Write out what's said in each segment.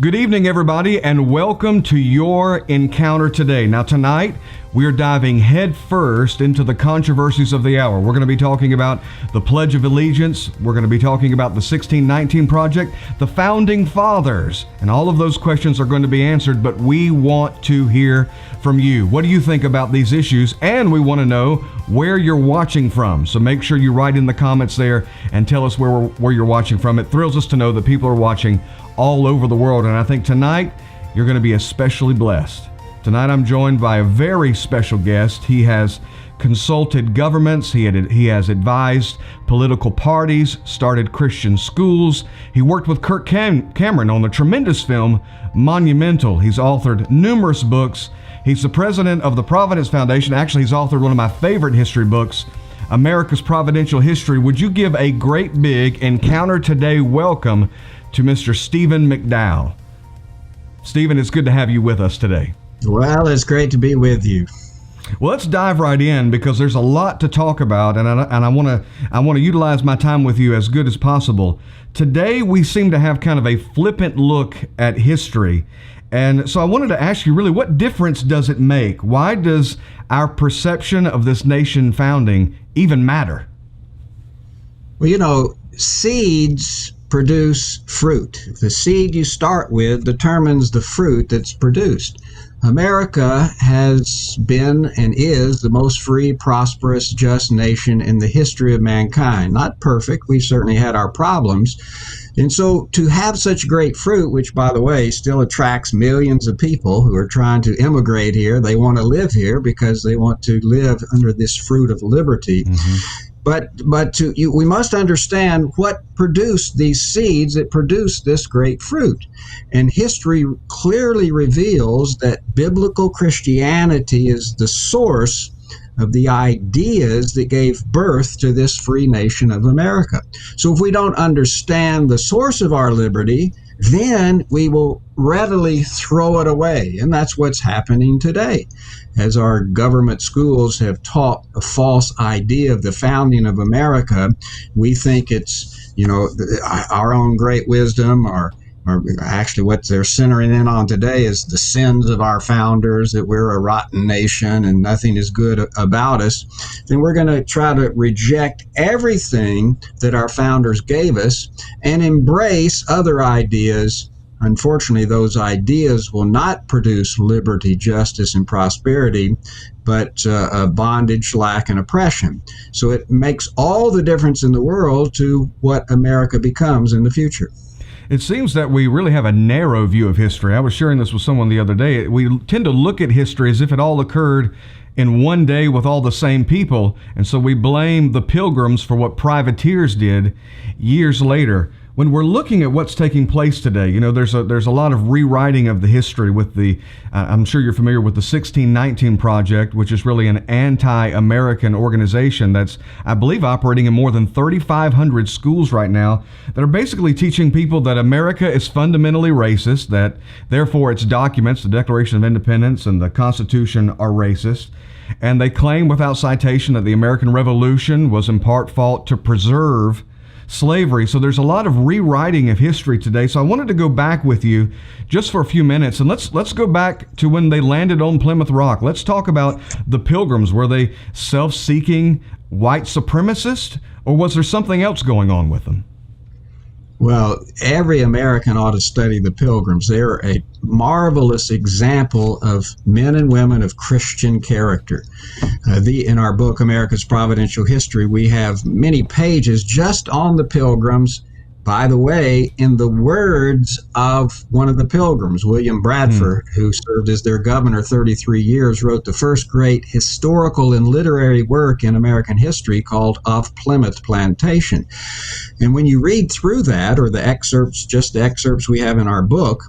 Good evening, everybody, and welcome to your encounter today. Now, tonight, we're diving headfirst into the controversies of the hour. We're going to be talking about the Pledge of Allegiance. We're going to be talking about the 1619 Project, the Founding Fathers, and all of those questions are going to be answered, but we want to hear from you. What do you think about these issues? And we want to know where you're watching from. So make sure you write in the comments there and tell us where you're watching from. It thrills us to know that people are watching all over the world, and I think tonight you're going to be especially blessed. Tonight I'm joined by a very special guest. He has consulted governments, he has advised political parties, started Christian schools. He worked with Kirk Cameron on the tremendous film Monumental. He's authored numerous books. He's the president of the Providence Foundation. Actually, he's authored one of my favorite history books, America's Providential History. Would you give a great big Encounter Today welcome to Mr. Stephen McDowell? Stephen, it's good to have you with us today. Well, it's great to be with you. Well, let's dive right in because there's a lot to talk about, and I want to utilize my time with you as good as possible. Today, we seem to have kind of a flippant look at history, and so I wanted to ask you, really, what difference does it make? Why does our perception of this nation founding even matter? Well, seeds produce fruit. The seed you start with determines the fruit that's produced. America has been and is the most free, prosperous, just nation in the history of mankind. Not perfect. We've certainly had our problems. And so to have such great fruit, which, by the way, still attracts millions of people who are trying to immigrate here, they want to live here because they want to live under this fruit of liberty. Mm-hmm. But we must understand what produced these seeds that produced this great fruit. And history clearly reveals that biblical Christianity is the source of the ideas that gave birth to this free nation of America. So if we don't understand the source of our liberty, then we will readily throw it away. And that's what's happening today. As our government schools have taught a false idea of the founding of America, we think it's, our own great wisdom, or actually what they're centering in on today is the sins of our founders, that we're a rotten nation and nothing is good about us. Then we're going to try to reject everything that our founders gave us and embrace other ideas. Unfortunately, those ideas will not produce liberty, justice, and prosperity, but bondage, lack, and oppression. So it makes all the difference in the world to what America becomes in the future. It seems that we really have a narrow view of history. I was sharing this with someone the other day. We tend to look at history as if it all occurred in one day with all the same people, and so we blame the Pilgrims for what privateers did years later. When we're looking at what's taking place today, there's a lot of rewriting of the history with the, I'm sure you're familiar with the 1619 Project, which is really an anti-American organization that's, I believe, operating in more than 3,500 schools right now that are basically teaching people that America is fundamentally racist, that therefore its documents, the Declaration of Independence and the Constitution, are racist. And they claim without citation that the American Revolution was in part fault to preserve slavery. So there's a lot of rewriting of history today. So I wanted to go back with you just for a few minutes, and let's go back to when they landed on Plymouth Rock. Let's talk about the Pilgrims. Were they self-seeking white supremacists, or was there something else going on with them? Well, every American ought to study the Pilgrims. They're a marvelous example of men and women of Christian character. In our book, America's Providential History, we have many pages just on the Pilgrims. By the way, in the words of one of the Pilgrims, William Bradford, who served as their governor 33 years, wrote the first great historical and literary work in American history called Of Plymouth Plantation. And when you read through that, or the excerpts we have in our book,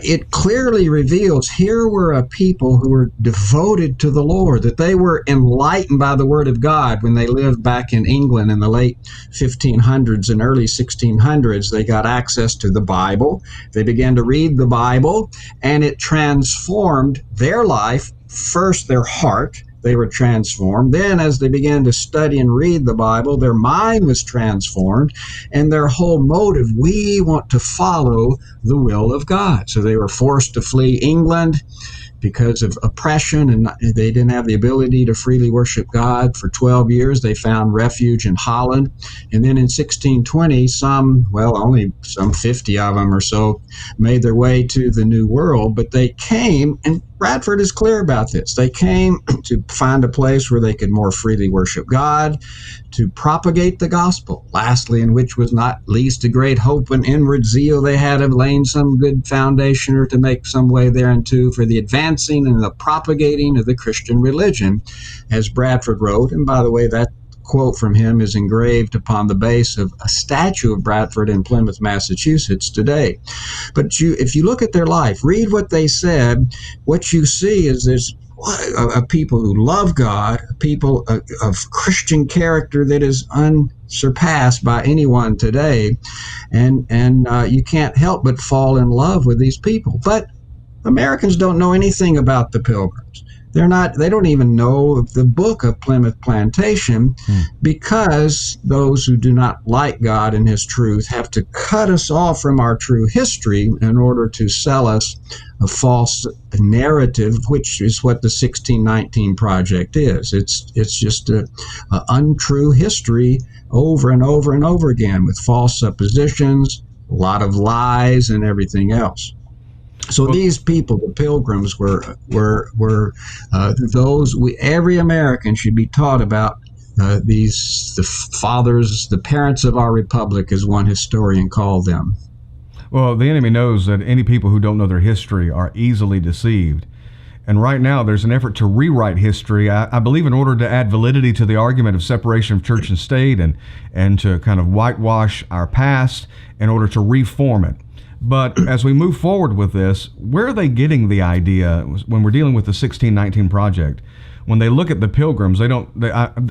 it clearly reveals here were a people who were devoted to the Lord, that they were enlightened by the Word of God when they lived back in England in the late 1500s and early 1600s. They got access to the Bible. They began to read the Bible, and it transformed their life, first their heart, they were transformed. Then as they began to study and read the Bible, their mind was transformed, and their whole motive, we want to follow the will of God. So they were forced to flee England because of oppression, and they didn't have the ability to freely worship God. For 12 years, they found refuge in Holland. And then in 1620, only some 50 of them or so made their way to the New World. But they came, and Bradford is clear about this, they came to find a place where they could more freely worship God, to propagate the gospel. Lastly, in which was not least a great hope and inward zeal they had of laying some good foundation or to make some way thereunto for the advancing and the propagating of the Christian religion, as Bradford wrote. And by the way, that quote from him is engraved upon the base of a statue of Bradford in Plymouth, Massachusetts today. But if you look at their life, read what they said, what you see is there's a people who love God, a people of Christian character that is unsurpassed by anyone today, and you can't help but fall in love with these people. But Americans don't know anything about the Pilgrims. They don't even know the book of Plymouth Plantation, because those who do not like God and his truth have to cut us off from our true history in order to sell us a false narrative, which is what the 1619 Project is. It's just an untrue history over and over and over again, with false suppositions, a lot of lies, and everything else. So these people, the Pilgrims, were those every American should be taught about. The parents of our republic, as one historian called them. Well, the enemy knows that any people who don't know their history are easily deceived. And right now, there's an effort to rewrite history, I believe, in order to add validity to the argument of separation of church and state, and to kind of whitewash our past in order to reform it. But as we move forward with this, where are they getting the idea when we're dealing with the 1619 Project? When they look at the Pilgrims,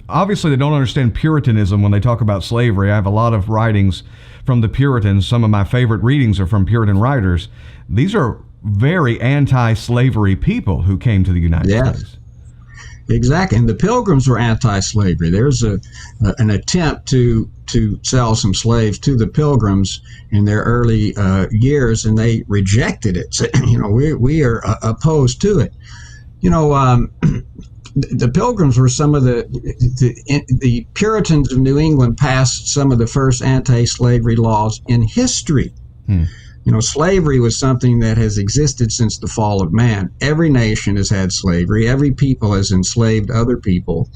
obviously they don't understand Puritanism when they talk about slavery. I have a lot of writings from the Puritans. Some of my favorite readings are from Puritan writers. These are very anti-slavery people who came to the United States. Exactly. And the Pilgrims were anti-slavery. There's an attempt to sell some slaves to the Pilgrims in their early years, and they rejected it. So, we are opposed to it. The Pilgrims were some of the Puritans of New England passed some of the first anti-slavery laws in history. Slavery was something that has existed since the fall of man. Every nation has had slavery. Every people has enslaved other people.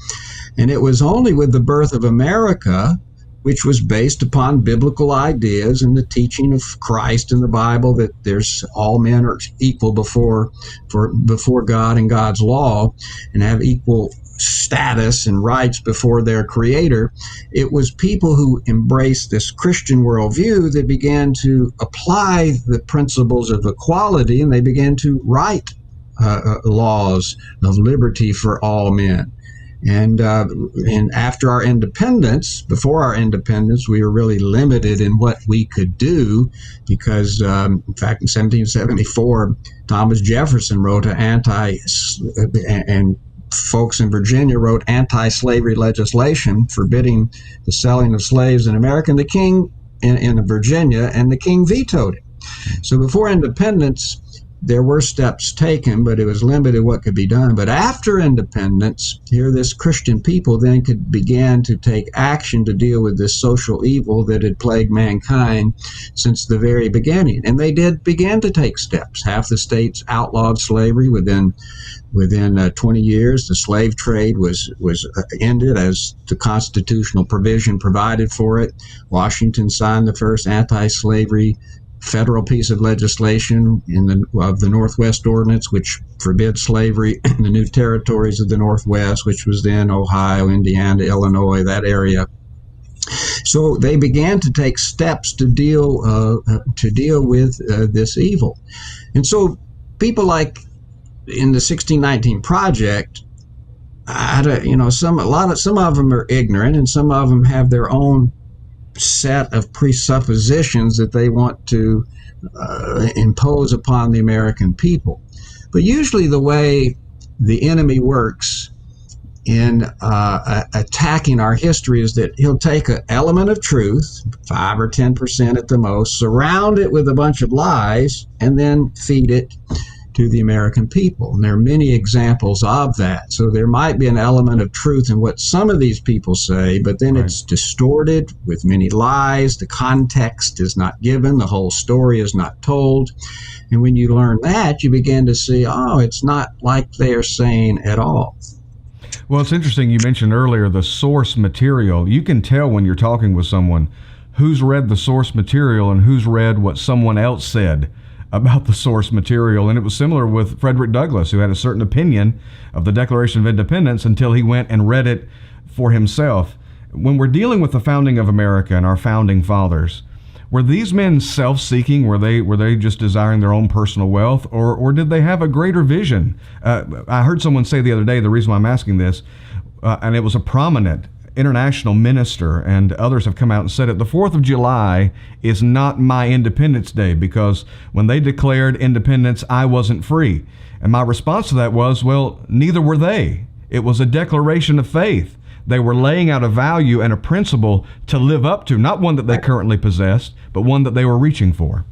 And it was only with the birth of America, which was based upon biblical ideas and the teaching of Christ in the Bible, that there's all men are equal before God and God's law, and have equal status and rights before their Creator. It was people who embraced this Christian worldview that began to apply the principles of equality, and they began to write laws of liberty for all men. And after our independence, before our independence, we were really limited in what we could do, because, in fact, in 1774, Thomas Jefferson wrote and folks in Virginia wrote anti-slavery legislation forbidding the selling of slaves in America, and the king in Virginia, and the king vetoed it. So before independence, there were steps taken, but it was limited what could be done. But after independence, here this Christian people then could begin to take action to deal with this social evil that had plagued mankind since the very beginning. And they did begin to take steps. Half the states outlawed slavery within 20 years. The slave trade was ended as the constitutional provision provided for it. Washington signed the first anti-slavery federal piece of legislation of the Northwest Ordinance, which forbids slavery in the new territories of the Northwest, which was then Ohio, Indiana, Illinois, that area. So they began to take steps to deal with this evil. And so people like in the 1619 Project, some of them are ignorant, and some of them have their own set of presuppositions that they want to impose upon the American people. But usually the way the enemy works in attacking our history is that he'll take an element of truth, 5 or 10% at the most, surround it with a bunch of lies, and then feed it to the American people. And there are many examples of that. So there might be an element of truth in what some of these people say, but then it's distorted with many lies. The context is not given. The whole story is not told. And when you learn that, you begin to see, oh, it's not like they're saying at all. Well, it's interesting. You mentioned earlier the source material. You can tell when you're talking with someone who's read the source material and who's read what someone else said about the source material. And it was similar with Frederick Douglass, who had a certain opinion of the Declaration of Independence until he went and read it for himself. When we're dealing with the founding of America and our founding fathers, were these men self-seeking? Were they just desiring their own personal wealth, or did they have a greater vision? I heard someone say the other day, the reason why I'm asking this, and it was a prominent international minister, and others have come out and said it, the 4th of July is not my Independence Day, because when they declared independence, I wasn't free. And my response to that was, well, neither were they. It was a declaration of faith. They were laying out a value and a principle to live up to, not one that they currently possessed, but one that they were reaching for.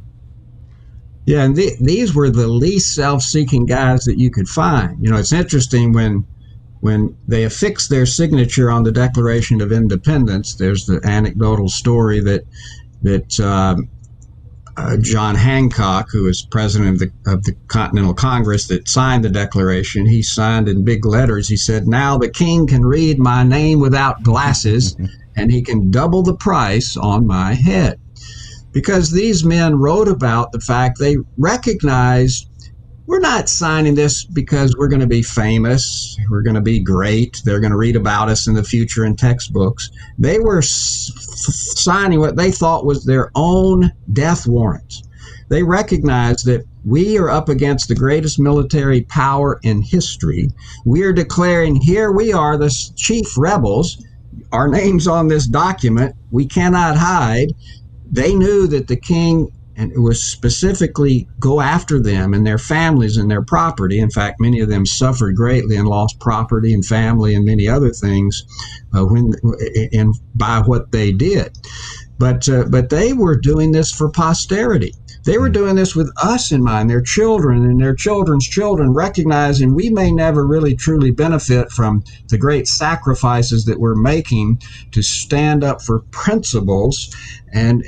Yeah, and these were the least self-seeking guys that you could find. You know, it's interesting when they affix their signature on the Declaration of Independence. There's the anecdotal story that John Hancock, who was president of the Continental Congress that signed the Declaration, he signed in big letters. He said, "Now the king can read my name without glasses, and he can double the price on my head." Because these men wrote about the fact they recognized, we're not signing this because we're going to be famous, we're going to be great, they're going to read about us in the future in textbooks. They were signing what they thought was their own death warrants. They recognized that we are up against the greatest military power in history. We are declaring, here we are, the chief rebels. Our name's on this document. We cannot hide. They knew that the king, and it was specifically go after them and their families and their property. In fact, many of them suffered greatly and lost property and family and many other things by what they did. But they were doing this for posterity. They were doing this with us in mind, their children and their children's children, recognizing we may never really truly benefit from the great sacrifices that we're making to stand up for principles and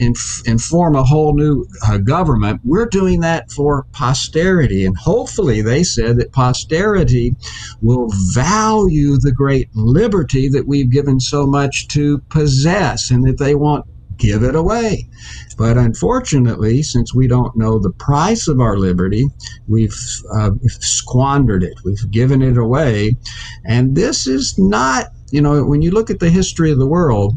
form a whole new government. We're doing that for posterity. And hopefully, they said that posterity will value the great liberty that we've given so much to possess, and that they won't give it away. But unfortunately, since we don't know the price of our liberty, we've squandered it. We've given it away. And this is not, when you look at the history of the world,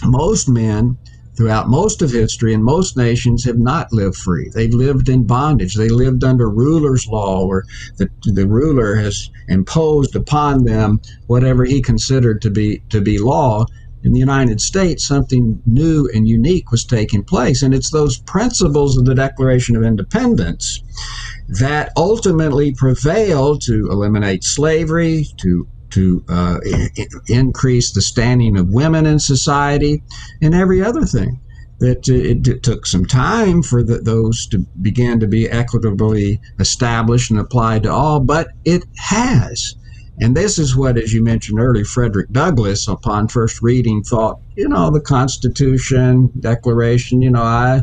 most men throughout most of history and most nations have not lived free. They've lived in bondage. They lived under ruler's law, where the ruler has imposed upon them whatever he considered to be law. In the United States, something new and unique was taking place, and it's those principles of the Declaration of Independence that ultimately prevailed to eliminate slavery, to increase the standing of women in society, and every other thing. That it took some time for those to begin to be equitably established and applied to all, but it has. And this is what, as you mentioned earlier, Frederick Douglass, upon first reading, thought, the Constitution, Declaration, I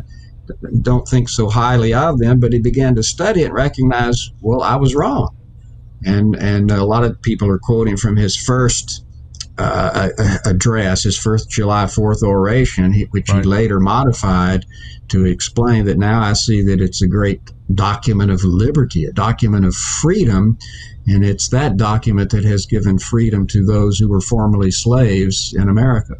don't think so highly of them, but he began to study it and recognize, well, I was wrong. And a lot of people are quoting from his first address, his first July 4th oration, which he later modified to explain that now I see that it's a great document of liberty, a document of freedom, and it's that document that has given freedom to those who were formerly slaves in America.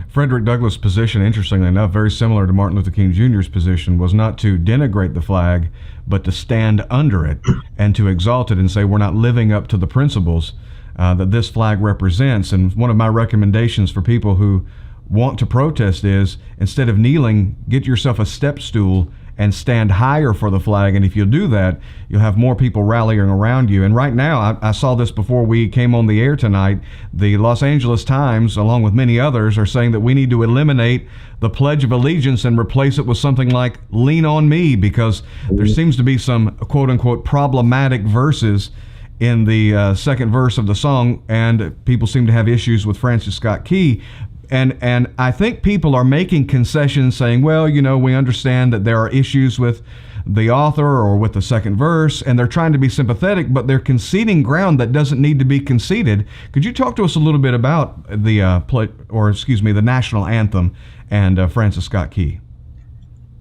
Frederick Douglass' position, interestingly enough, very similar to Martin Luther King Jr.'s position, was not to denigrate the flag, but to stand under it and to exalt it and say we're not living up to the principles that this flag represents. And one of my recommendations for people who want to protest is, instead of kneeling, get yourself a step stool and stand higher for the flag. And if you do that, you'll have more people rallying around you. And right now, I saw this before we came on the air tonight, the Los Angeles Times, along with many others, are saying that we need to eliminate the Pledge of Allegiance and replace it with something like Lean on Me, because there seems to be some quote-unquote problematic verses in the second verse of the song, and people seem to have issues with Francis Scott Key. And I think people are making concessions saying, well, we understand that there are issues with the author or with the second verse, and they're trying to be sympathetic, but they're conceding ground that doesn't need to be conceded. Could you talk to us a little bit about the national anthem and Francis Scott Key?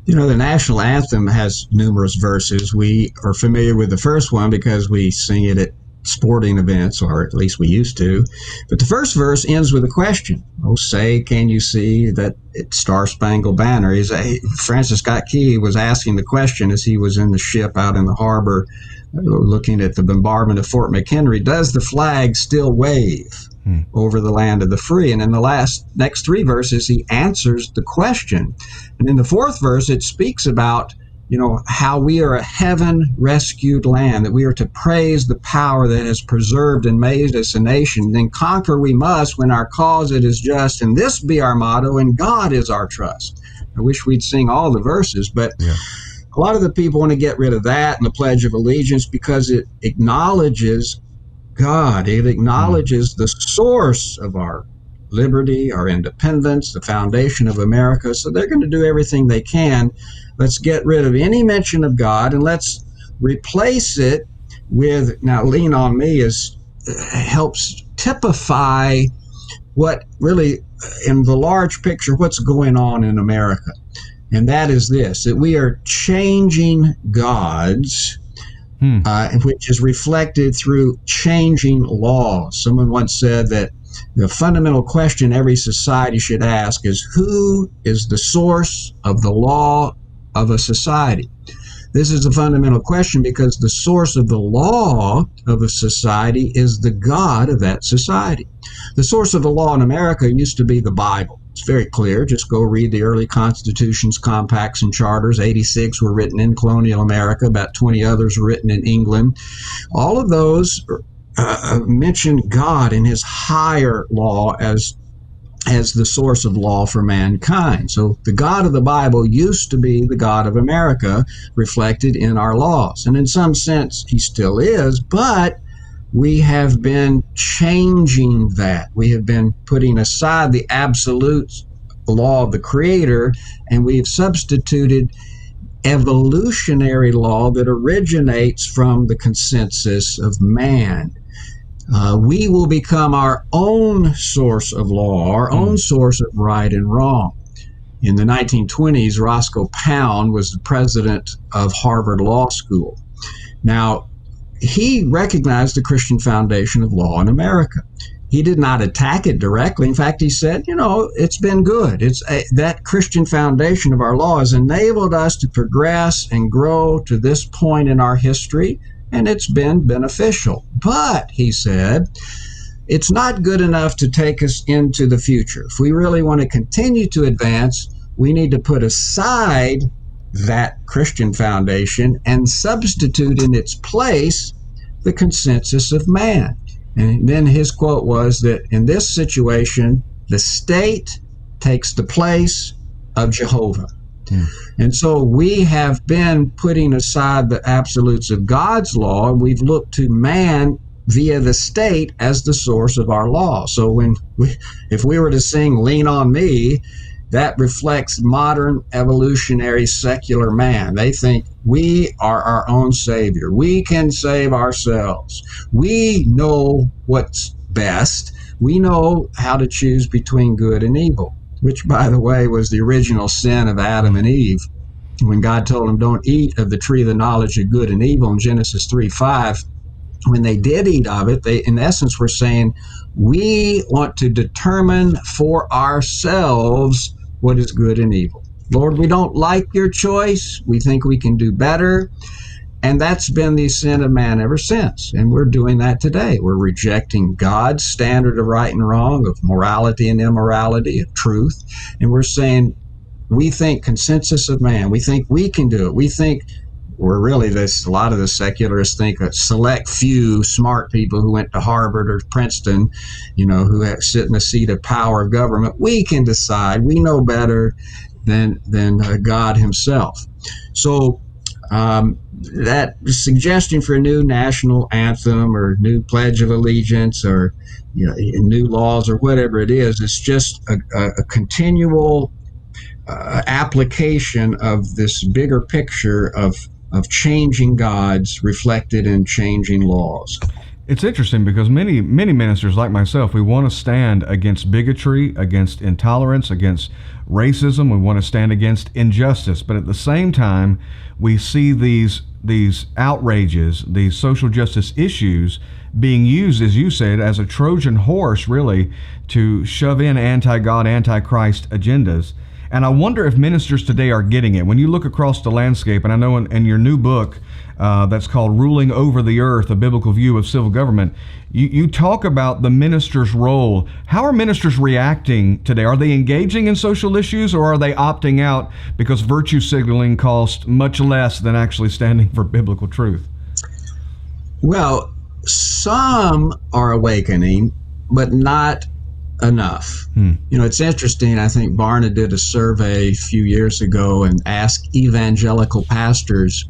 The national anthem has numerous verses. We are familiar with the first one because we sing it at sporting events, or at least we used to. But the first verse ends with a question. Oh, say, can you see that it's Star-Spangled Banner? Francis Scott Key was asking the question as he was in the ship out in the harbor looking at the bombardment of Fort McHenry. Does the flag still wave over the land of the free? And in the next three verses, he answers the question. And in the fourth verse, it speaks about how we are a heaven-rescued land, that we are to praise the power that has preserved and made us a nation. Then conquer we must when our cause it is just, and this be our motto, and God is our trust. I wish we'd sing all the verses, but a lot of the people want to get rid of that and the Pledge of Allegiance because it acknowledges God. It acknowledges the source of our liberty, our independence, the foundation of America. So they're going to do everything they can. Let's get rid of any mention of God and let's replace it with, now Lean on Me helps typify what really, in the large picture, what's going on in America. And that is this, that we are changing gods, which is reflected through changing laws. Someone once said that the fundamental question every society should ask is, who is the source of the law of a society? This is a fundamental question because the source of the law of a society is the God of that society. The source of the law in America used to be the Bible. It's very clear. Just go read the early constitutions, compacts, and charters. 86 were written in colonial America. About 20 others were written in England. All of those mention God in his higher law as the source of law for mankind. So the God of the Bible used to be the God of America, reflected in our laws. And in some sense, he still is, but we have been changing that. We have been putting aside the absolute law of the Creator, and we've substituted evolutionary law that originates from the consensus of man. We will become our own source of law, our own source of right and wrong. In the 1920s, Roscoe Pound was the president of Harvard Law School. Now, he recognized the Christian foundation of law in America. He did not attack it directly. In fact, he said, it's been good. That Christian foundation of our law has enabled us to progress and grow to this point in our history, and it's been beneficial. But, he said, it's not good enough to take us into the future. If we really want to continue to advance, we need to put aside that Christian foundation and substitute in its place the consensus of man. And then his quote was that in this situation, the state takes the place of Jehovah. And so we have been putting aside the absolutes of God's law, and we've looked to man via the state as the source of our law. So if we were to sing Lean on Me, that reflects modern evolutionary secular man. They think we are our own savior. We can save ourselves. We know what's best. We know how to choose between good and evil, which, by the way, was the original sin of Adam and Eve. When God told them, don't eat of the tree of the knowledge of good and evil in Genesis 3:5, when they did eat of it, they, in essence, were saying, we want to determine for ourselves what is good and evil. Lord, we don't like your choice. We think we can do better. And that's been the sin of man ever since. And we're doing that today. We're rejecting God's standard of right and wrong, of morality and immorality, of truth. And we're saying, We think consensus of man. We think we can do it. We think we're really this. A lot of the secularists think a select few smart people who went to Harvard or Princeton, who sit in the seat of power of government. We can decide. We know better than God Himself. So that suggestion for a new national anthem or new Pledge of Allegiance or new laws or whatever it is, it's just a continual application of this bigger picture of changing gods reflected in changing laws. It's interesting because many ministers like myself, we want to stand against bigotry, against intolerance, against racism. We want to stand against injustice. But at the same time, we see these outrages, these social justice issues being used, as you said, as a Trojan horse, really, to shove in anti-God, anti-Christ agendas. And I wonder if ministers today are getting it. When you look across the landscape, and I know in your new book that's called Ruling Over the Earth, A Biblical View of Civil Government, you talk about the minister's role. How are ministers reacting today? Are they engaging in social issues, or are they opting out because virtue signaling costs much less than actually standing for biblical truth? Well, some are awakening, but not enough. It's interesting. I think Barna did a survey a few years ago and asked evangelical pastors,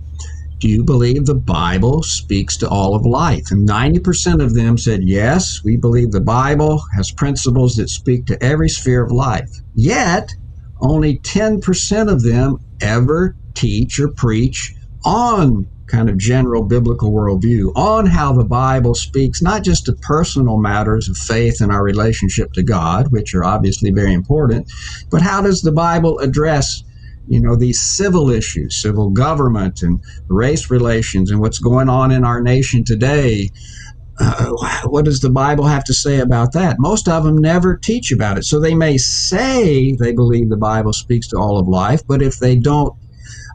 do you believe the Bible speaks to all of life? And 90% of them said, yes, we believe the Bible has principles that speak to every sphere of life. Yet, only 10% of them ever teach or preach on kind of general biblical worldview, on how the Bible speaks not just to personal matters of faith and our relationship to God, which are obviously very important, but how does the Bible address these civil issues, civil government and race relations and what's going on in our nation today. What does the Bible have to say about that? Most of them never teach about it. So they may say they believe the Bible speaks to all of life, but if they don't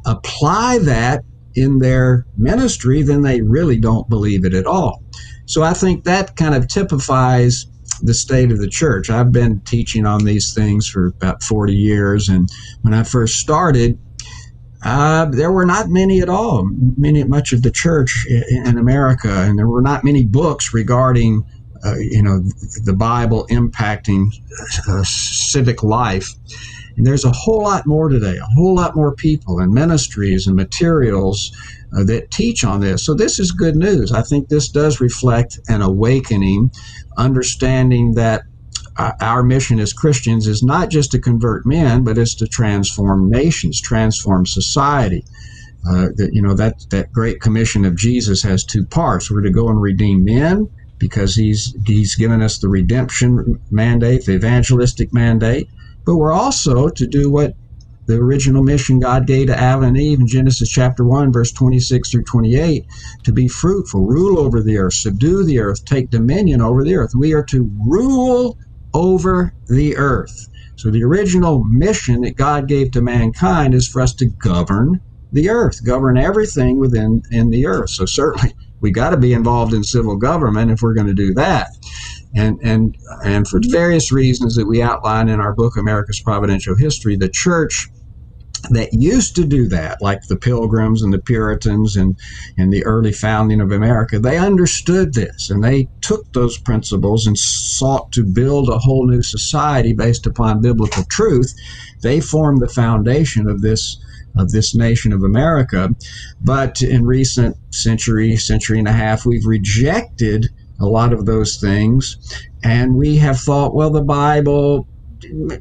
apply that in their ministry, then they really don't believe it at all. So I think that kind of typifies the state of the church. I've been teaching on these things for about 40 years, and when I first started, there were not many at all, much of the church in America, and there were not many books regarding the Bible impacting civic life. And there's a whole lot more today, a whole lot more people and ministries and materials that teach on this. So this is good news. I think this does reflect an awakening, understanding that our mission as Christians is not just to convert men, but it's to transform nations, transform society. That great commission of Jesus has two parts. We're to go and redeem men because he's given us the redemption mandate, the evangelistic mandate. But we're also to do what the original mission God gave to Adam and Eve in Genesis chapter 1, verse 26 through 28, to be fruitful, rule over the earth, subdue the earth, take dominion over the earth. We are to rule over the earth. So the original mission that God gave to mankind is for us to govern the earth, govern everything in the earth. So certainly we got to be involved in civil government if we're going to do that. And for various reasons that we outline in our book, America's Providential History, the church that used to do that, like the Pilgrims and the Puritans and the early founding of America, they understood this, and they took those principles and sought to build a whole new society based upon biblical truth. They formed the foundation of this nation of America. But in recent century and a half, we've rejected a lot of those things, and we have thought, well, the Bible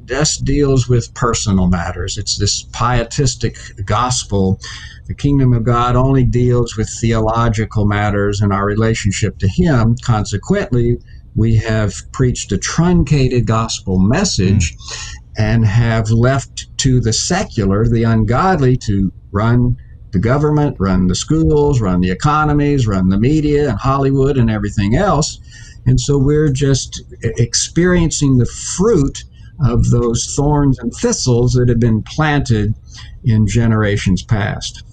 just deals with personal matters. It's this pietistic gospel. The kingdom of God only deals with theological matters and our relationship to Him. Consequently, we have preached a truncated gospel message and have left to the secular, the ungodly, to run the government, run the schools, run the economies, run the media and Hollywood and everything else. And so we're just experiencing the fruit of those thorns and thistles that have been planted in generations past.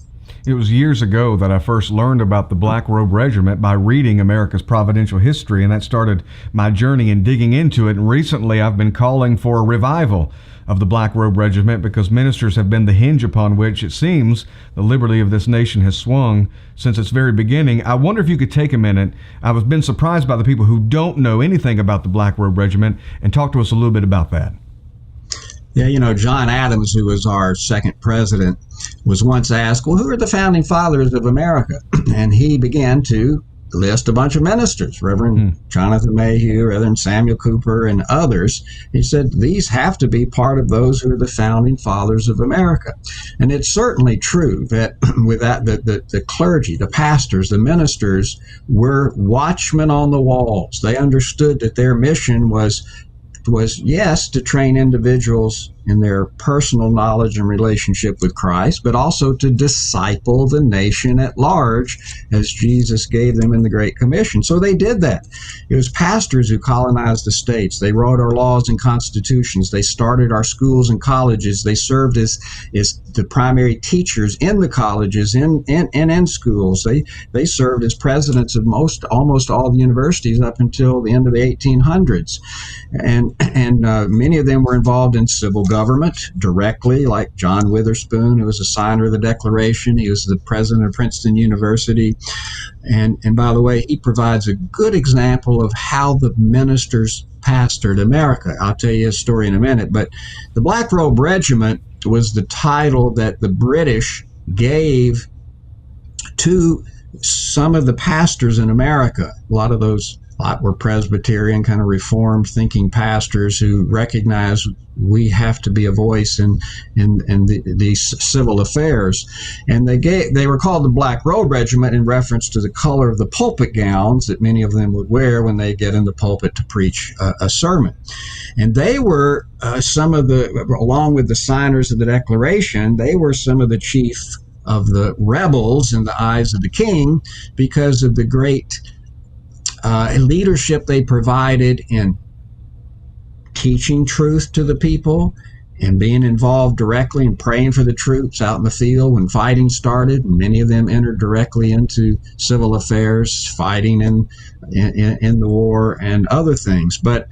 It was years ago that I first learned about the Black Robe Regiment by reading America's Providential History, and that started my journey in digging into it. And recently I've been calling for a revival of the Black Robe Regiment, because ministers have been the hinge upon which, it seems, the liberty of this nation has swung since its very beginning. I wonder if you could take a minute. I've been surprised by the people who don't know anything about the Black Robe Regiment, and talk to us a little bit about that. Yeah, John Adams, who was our second president, was once asked, well, who are the founding fathers of America? And he began to list a bunch of ministers, Reverend Jonathan Mayhew, Reverend Samuel Cooper, and others. He said these have to be part of those who are the founding fathers of America. And it's certainly true that with that, the clergy, the pastors, the ministers were watchmen on the walls. They understood that their mission was yes, to train individuals in their personal knowledge and relationship with Christ, but also to disciple the nation at large as Jesus gave them in the Great Commission. So they did that. It was pastors who colonized the states. They wrote our laws and constitutions. They started our schools and colleges. They served as the primary teachers in the colleges and in schools. They served as presidents of almost all the universities up until the end of the 1800s. And many of them were involved in civil government directly, like John Witherspoon, who was a signer of the Declaration. He was the president of Princeton University. And by the way, he provides a good example of how the ministers pastored America. I'll tell you his story in a minute. But the Black Robe Regiment was the title that the British gave to some of the pastors in America. A lot were Presbyterian, kind of Reformed thinking pastors who recognize we have to be a voice in these civil affairs. And they were called the Black Robe Regiment in reference to the color of the pulpit gowns that many of them would wear when they get in the pulpit to preach a sermon. And they were along with the signers of the Declaration, they were some of the chief of the rebels in the eyes of the king because of the great leadership they provided in teaching truth to the people and being involved directly in praying for the troops out in the field when fighting started. And many of them entered directly into civil affairs, fighting in the war and other things. But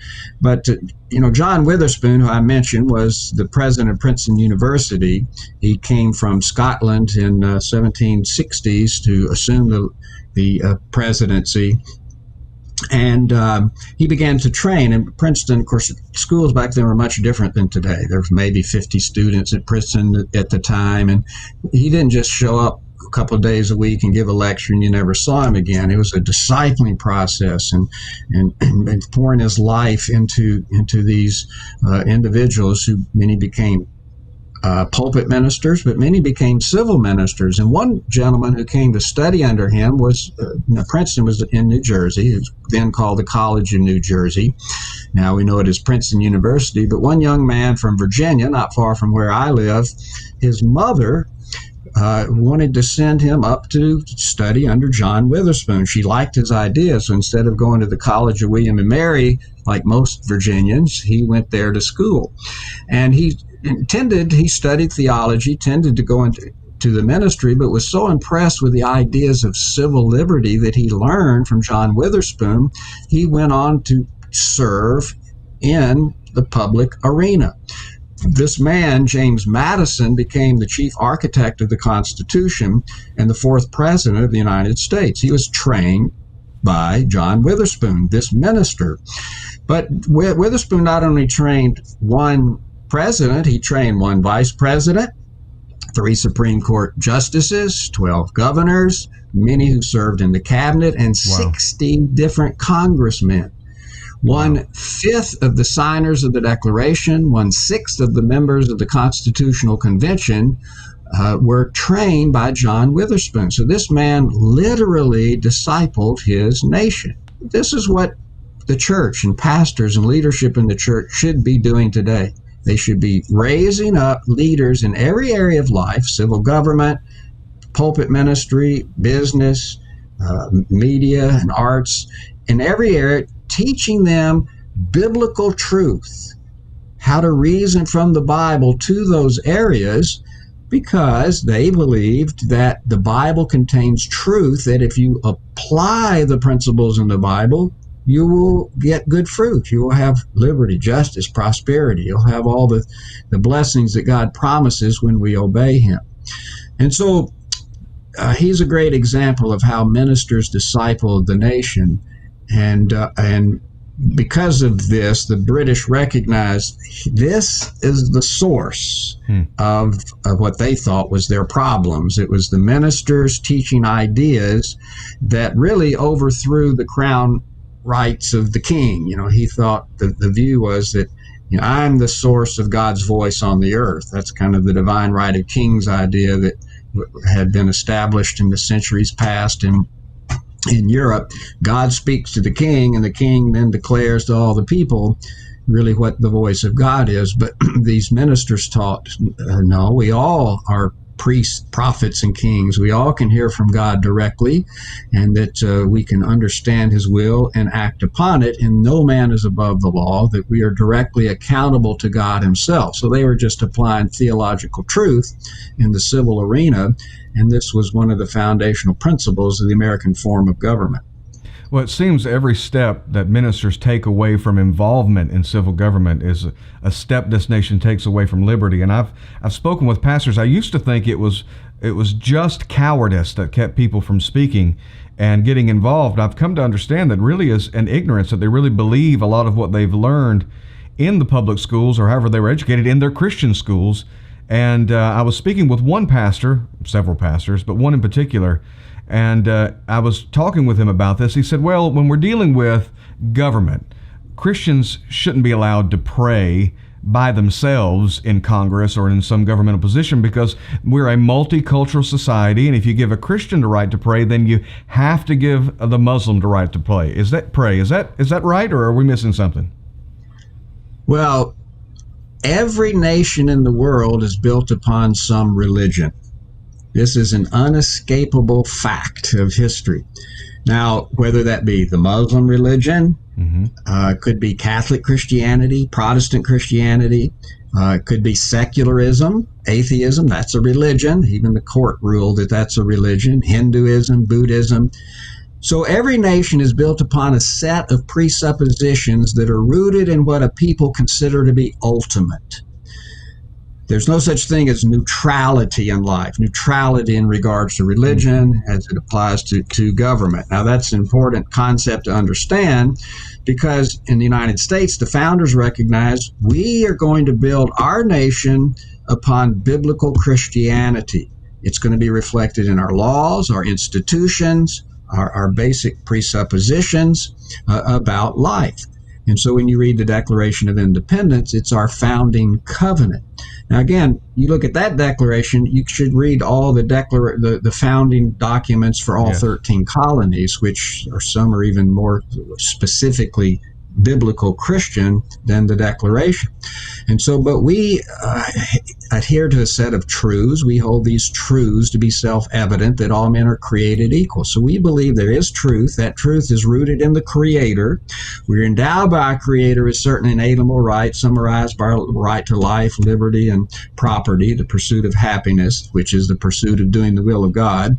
John Witherspoon, who I mentioned, was the president of Princeton University. He came from Scotland in 1760s to assume the presidency. And he began to train. And Princeton, of course, schools back then were much different than today. There was maybe 50 students at Princeton at the time. And he didn't just show up a couple of days a week and give a lecture and you never saw him again. It was a discipling process and pouring his life into these individuals who many became pulpit ministers, but many became civil ministers. And one gentleman who came to study under him was, Princeton was in New Jersey. It was then called the College of New Jersey. Now we know it as Princeton University. But one young man from Virginia, not far from where I live, his mother wanted to send him up to study under John Witherspoon. She liked his ideas. So instead of going to the College of William and Mary, like most Virginians, he went there to school. And he studied theology, tended to go into the ministry, but was so impressed with the ideas of civil liberty that he learned from John Witherspoon, he went on to serve in the public arena. This man, James Madison, became the chief architect of the Constitution and the fourth president of the United States. He was trained by John Witherspoon, this minister. But Witherspoon not only trained one president, he trained one vice president, 3 Supreme Court justices, 12 governors, many who served in the cabinet, and 60 different congressmen. 1/5 of the signers of the Declaration, 1/6 of the members of the Constitutional Convention were trained by John Witherspoon. So this man literally discipled his nation. This is what the church and pastors and leadership in the church should be doing today. They should be raising up leaders in every area of life, civil government, pulpit ministry, business, media, and arts, in every area, teaching them biblical truth, how to reason from the Bible to those areas, because they believed that the Bible contains truth, that if you apply the principles in the Bible, you will get good fruit. You will have liberty, justice, prosperity. You'll have all the blessings that God promises when we obey him. And so he's a great example of how ministers discipled the nation. And because of this, the British recognized this is the source of what they thought was their problems. It was the ministers teaching ideas that really overthrew the crown rights of the king. He thought the view was that I'm the source of God's voice on the earth. That's kind of the divine right of kings idea that had been established in the centuries past in Europe. God speaks to the king, and the king then declares to all the people really what the voice of God is. But these ministers taught, no, we all are priests, prophets, and kings. We all can hear from God directly, and that we can understand his will and act upon it, and no man is above the law, that we are directly accountable to God himself. So they were just applying theological truth in the civil arena, and this was one of the foundational principles of the American form of government. Well, it seems every step that ministers take away from involvement in civil government is a step this nation takes away from liberty. And I've spoken with pastors. I used to think it was just cowardice that kept people from speaking and getting involved. I've come to understand that really is an ignorance, that they really believe a lot of what they've learned in the public schools or however they were educated in their Christian schools. And I was speaking with one pastor, several pastors, but one in particular, and I was talking with him about this. He said, well, when we're dealing with government, Christians shouldn't be allowed to pray by themselves in Congress or in some governmental position because we're a multicultural society, and if you give a Christian the right to pray, then you have to give the Muslim the right to pray. Is that right, or are we missing something? Well, every nation in the world is built upon some religion. This is an unescapable fact of history. Now, whether that be the Muslim religion, could be Catholic Christianity, Protestant Christianity, could be secularism, atheism, that's a religion. Even the court ruled that that's a religion. Hinduism, Buddhism. So every nation is built upon a set of presuppositions that are rooted in what a people consider to be ultimate. There's no such thing as neutrality in life, neutrality in regards to religion as it applies to government. Now, that's an important concept to understand because in the United States, the founders recognized we are going to build our nation upon biblical Christianity. It's going to be reflected in our laws, our institutions, our basic presuppositions about life. And so when you read the Declaration of Independence, it's our founding covenant. Now, again, you look at that declaration, you should read all the founding documents for all 13 colonies, which some are even more specifically biblical Christian than the Declaration. And so, but we adhere to a set of truths. We hold these truths to be self-evident that all men are created equal. So we believe there is truth. That truth is rooted in the Creator. We're endowed by our Creator with certain inalienable rights, summarized by our right to life, liberty, and property, the pursuit of happiness, which is the pursuit of doing the will of God.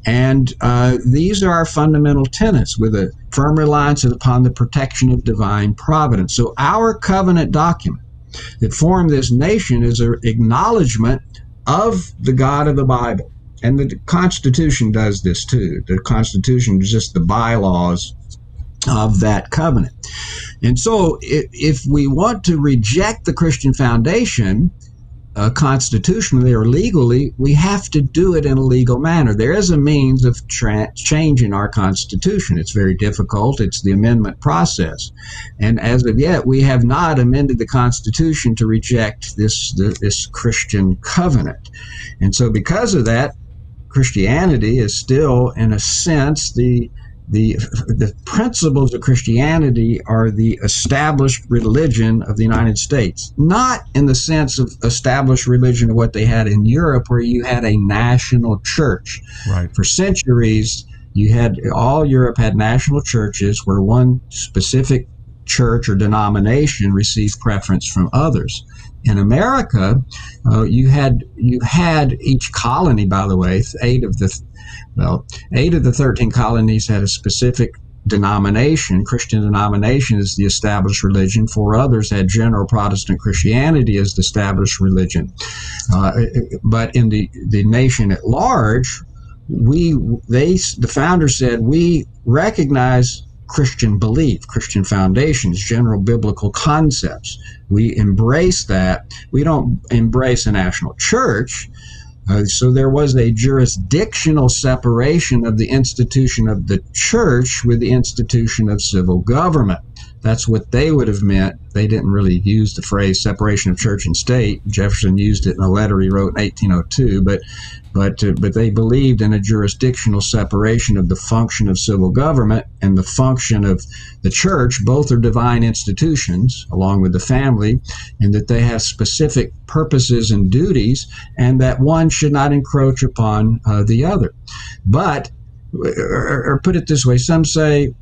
And these are our fundamental tenets with a firm reliance upon the protection of divine providence. So our covenant document that formed this nation is an acknowledgement of the God of the Bible. And the Constitution does this too. The Constitution is just the bylaws of that covenant. And so if we want to reject the Christian foundation, constitutionally or legally, we have to do it in a legal manner. There is a means of changing our Constitution. It's very difficult. It's the amendment process. And as of yet, we have not amended the Constitution to reject this Christian covenant. And so because of that, Christianity is still, in a sense, the principles of Christianity are the established religion of the United States, not in the sense of established religion of what they had in Europe, where you had a national church. Right. For centuries, all Europe had national churches where one specific church or denomination received preference from others. In America, you had each colony, by the way, 8 of the 13 colonies had a specific denomination. Christian denomination is the established religion. 4 others had general Protestant Christianity as the established religion. But in the nation at large, the founders said, we recognize Christian belief, Christian foundations, general biblical concepts. We embrace that. We don't embrace a national church. So there was a jurisdictional separation of the institution of the church with the institution of civil government. That's what they would have meant. They didn't really use the phrase separation of church and state. Jefferson used it in a letter he wrote in 1802, but they believed in a jurisdictional separation of the function of civil government and the function of the church. Both are divine institutions, along with the family, and that they have specific purposes and duties, and that one should not encroach upon the other. But, or put it this way, some say,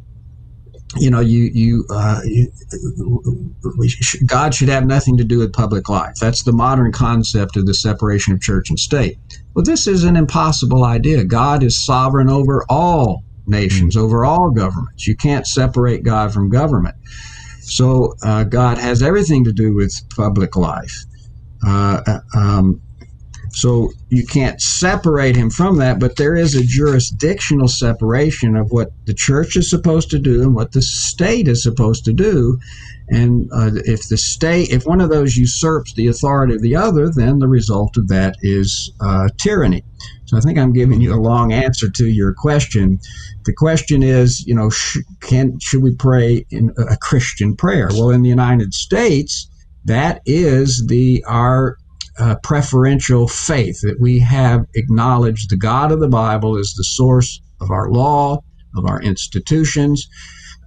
God should have nothing to do with public life. That's the modern concept of the separation of church and state. Well, this is an impossible idea. God is sovereign over all nations, over all governments. You can't separate God from government. So God has everything to do with public life. So you can't separate him from that, but there is a jurisdictional separation of what the church is supposed to do and what the state is supposed to do. And if one of those usurps the authority of the other, then the result of that is tyranny. So I think I'm giving you a long answer to your question. The question is, should we pray in a Christian prayer? Well, in the United States, that is our preferential faith, that we have acknowledged the God of the Bible as the source of our law, of our institutions,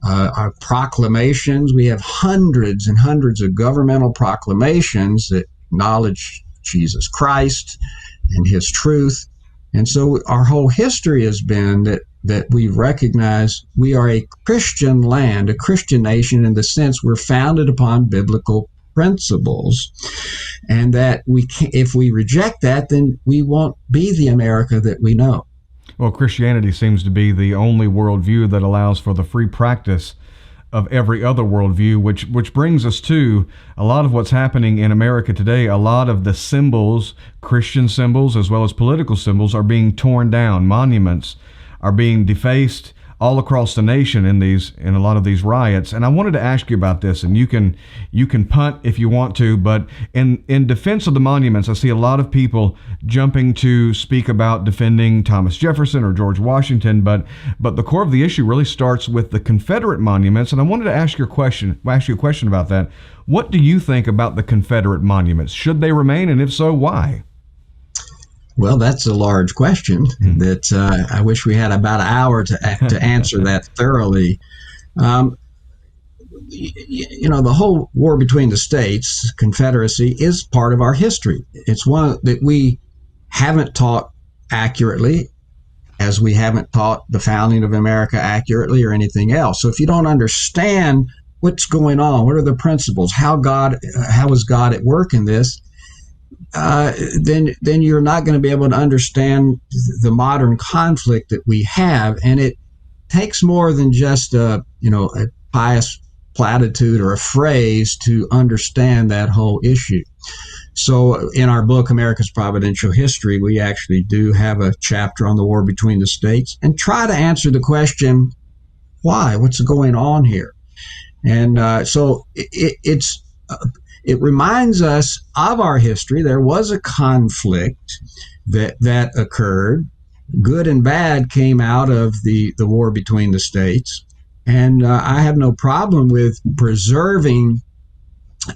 our proclamations. We have hundreds and hundreds of governmental proclamations that acknowledge Jesus Christ and his truth. And so our whole history has been that we recognize we are a Christian land, a Christian nation, in the sense we're founded upon biblical principles, and that if we reject that, then we won't be the America that we know. Well, Christianity seems to be the only worldview that allows for the free practice of every other worldview, which brings us to a lot of what's happening in America today. A lot of the symbols, Christian symbols as well as political symbols, are being torn down. Monuments are being defaced all across the nation in a lot of these riots. And I wanted to ask you about this, and you can punt if you want to, but in defense of the monuments, I see a lot of people jumping to speak about defending Thomas Jefferson or George Washington, but the core of the issue really starts with the Confederate monuments. And I wanted to ask you a question about that. What do you think about the Confederate monuments? Should they remain, and if so, why? Well, that's a large question that I wish we had about an hour to answer that thoroughly. The whole war between the states, Confederacy, is part of our history. It's one that we haven't taught accurately, as we haven't taught the founding of America accurately or anything else. So if you don't understand what's going on, what are the principles, how is God at work in this, then you're not going to be able to understand the modern conflict that we have. And it takes more than just a pious platitude or a phrase to understand that whole issue. So in our book, America's Providential History, we actually do have a chapter on the war between the states and try to answer the question, why? What's going on here? And so it reminds us of our history. There was a conflict that occurred. Good and bad came out of the war between the states. And I have no problem with preserving,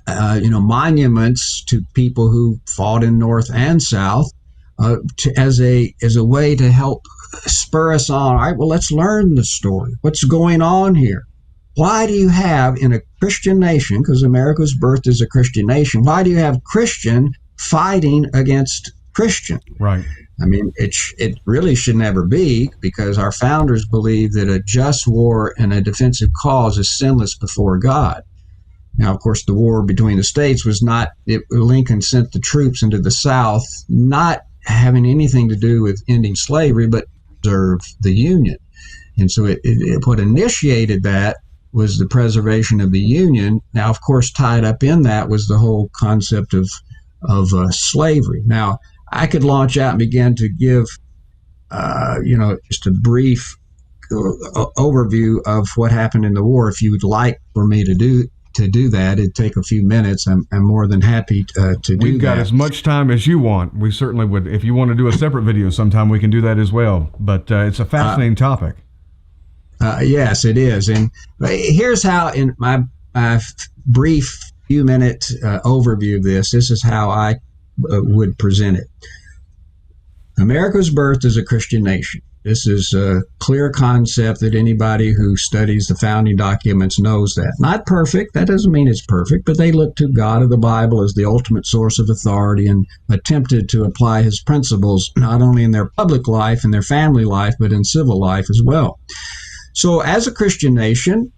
monuments to people who fought in North and South as a way to help spur us on. All right, well, let's learn the story. What's going on here? Why do you have, in a Christian nation, because America was birthed as a Christian nation, why do you have Christian fighting against Christian? Right. I mean, it really should never be, because our founders believed that a just war and a defensive cause is sinless before God. Now, of course, the war between the states was not, Lincoln sent the troops into the South, not having anything to do with ending slavery, but preserve the Union. And so what initiated that was the preservation of the Union. Now, of course, tied up in that was the whole concept of slavery. Now, I could launch out and begin to give, just a brief overview of what happened in the war. If you would like for me to do that, it'd take a few minutes. I'm more than happy to do that. We've got as much time as you want. We certainly would. If you want to do a separate video sometime, we can do that as well. But it's a fascinating topic. Yes, it is. And here's how, in my brief few-minute overview of this is how I would present it. America was birthed as a Christian nation. This is a clear concept that anybody who studies the founding documents knows that. Not perfect, that doesn't mean it's perfect, but they looked to God of the Bible as the ultimate source of authority and attempted to apply his principles not only in their public life and their family life, but in civil life as well. So as a Christian nation,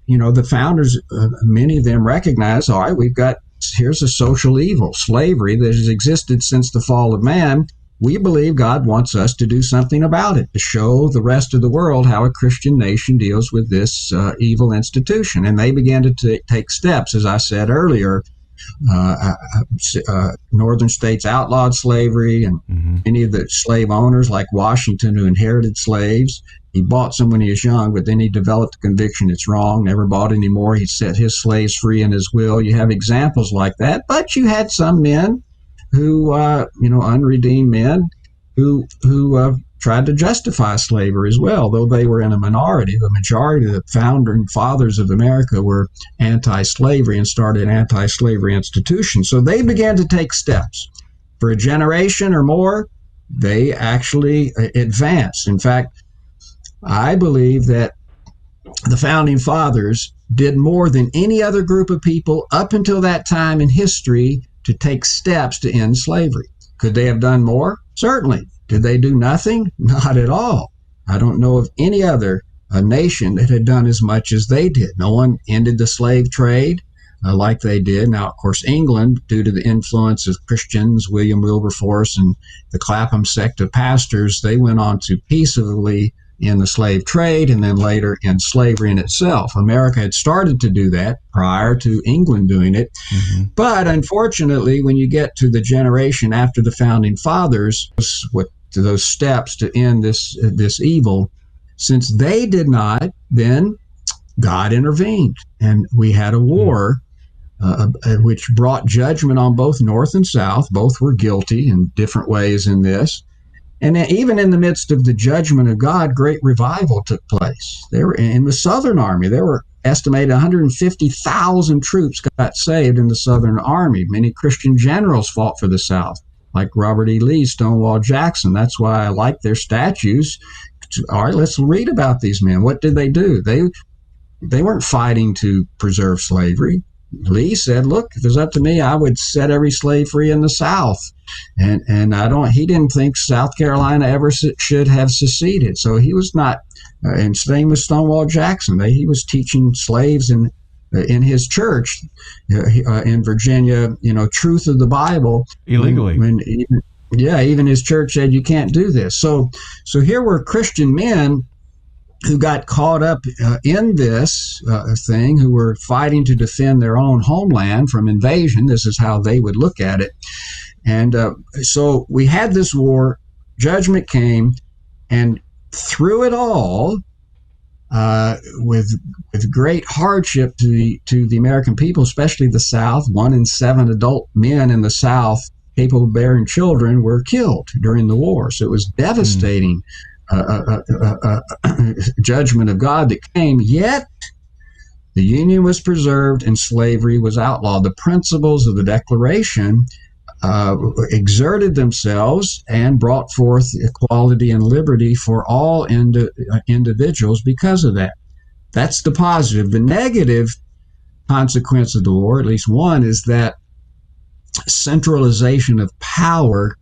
the founders, many of them recognize, all right, here's a social evil, slavery that has existed since the fall of man. We believe God wants us to do something about it, to show the rest of the world how a Christian nation deals with this evil institution. And they began to take steps, as I said earlier. Northern states outlawed slavery, and many of the slave owners, like Washington, who inherited slaves, he bought some when he was young, but then he developed the conviction it's wrong, never bought any more. He set his slaves free in his will. You have examples like that, but you had some men who, unredeemed men who tried to justify slavery as well, though they were in a minority. The majority of the founding fathers of America were anti-slavery and started anti-slavery institutions. So they began to take steps. For a generation or more, they actually advanced. In fact, I believe that the founding fathers did more than any other group of people up until that time in history to take steps to end slavery. Could they have done more? Certainly. Did they do nothing? Not at all. I don't know of any other nation that had done as much as they did. No one ended the slave trade like they did. Now, of course, England, due to the influence of Christians, William Wilberforce and the Clapham sect of pastors, they went on to peaceably in the slave trade and then later in slavery in itself. America had started to do that prior to England doing it. But unfortunately, when you get to the generation after the founding fathers, those steps to end this evil, since they did not, then God intervened. And we had a war which brought judgment on both North and South. Both were guilty in different ways in this. And even in the midst of the judgment of God, great revival took place. They were in the Southern Army. There were estimated 150,000 troops got saved in the Southern Army. Many Christian generals fought for the South, like Robert E. Lee, Stonewall Jackson. That's why I like their statues. All right, let's read about these men. What did they do? They weren't fighting to preserve slavery. Lee said, look, if it was up to me, I would set every slave free in the South. And he didn't think South Carolina ever should have seceded. So he was not, and same with Stonewall Jackson. He was teaching slaves in his church in Virginia, truth of the Bible. Illegally. Even his church said you can't do this. So here were Christian men who got caught up in this thing, who were fighting to defend their own homeland from invasion. This is how they would look at it. And so we had this war, judgment came, and through it all, with great hardship to the American people, especially the South, 1 in 7 adult men in the South capable of bearing children were killed during the war. So it was devastating. Judgment of God that came, yet the Union was preserved and slavery was outlawed. The principles of the Declaration exerted themselves and brought forth equality and liberty for all individuals because of that. That's the positive. The negative consequence of the war, at least one, is that centralization of power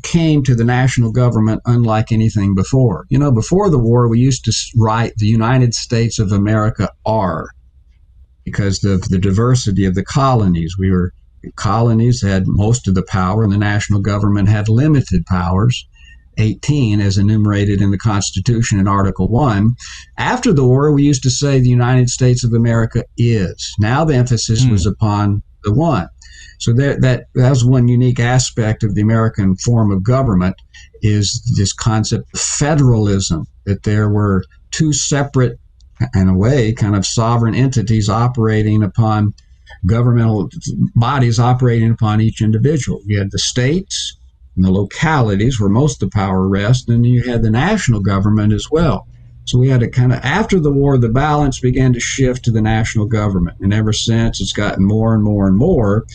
came to the national government unlike anything before. Before the war, we used to write the United States of America are, because of the diversity of the colonies. Colonies had most of the power, and the national government had limited powers. 18 as enumerated in the Constitution in Article 1. After the war, we used to say the United States of America is. Now the emphasis was upon the one. So that was one unique aspect of the American form of government, is this concept of federalism, that there were two separate, in a way, kind of sovereign entities operating upon governmental bodies operating upon each individual. You had the states and the localities where most of the power rests, and you had the national government as well. So we had to kind of, after the war, the balance began to shift to the national government. And ever since, it's gotten more and more and more.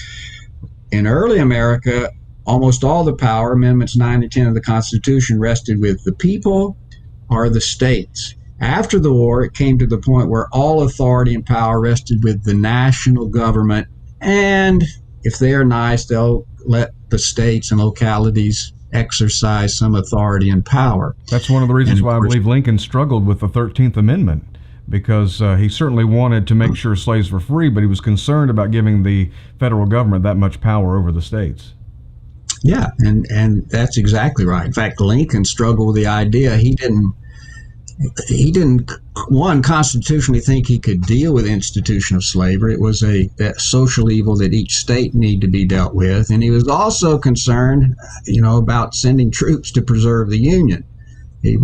In early America, almost all the power, Amendments 9 and 10 of the Constitution, rested with the people or the states. After the war, it came to the point where all authority and power rested with the national government. And if they're nice, they'll let the states and localities exercise some authority and power. That's one of the reasons why I believe Lincoln struggled with the 13th Amendment, because he certainly wanted to make sure slaves were free, but he was concerned about giving the federal government that much power over the states. Yeah, and that's exactly right. In fact, Lincoln struggled with the idea. He didn't constitutionally think he could deal with the institution of slavery. It was that social evil that each state needed to be dealt with. And he was also concerned, about sending troops to preserve the Union. He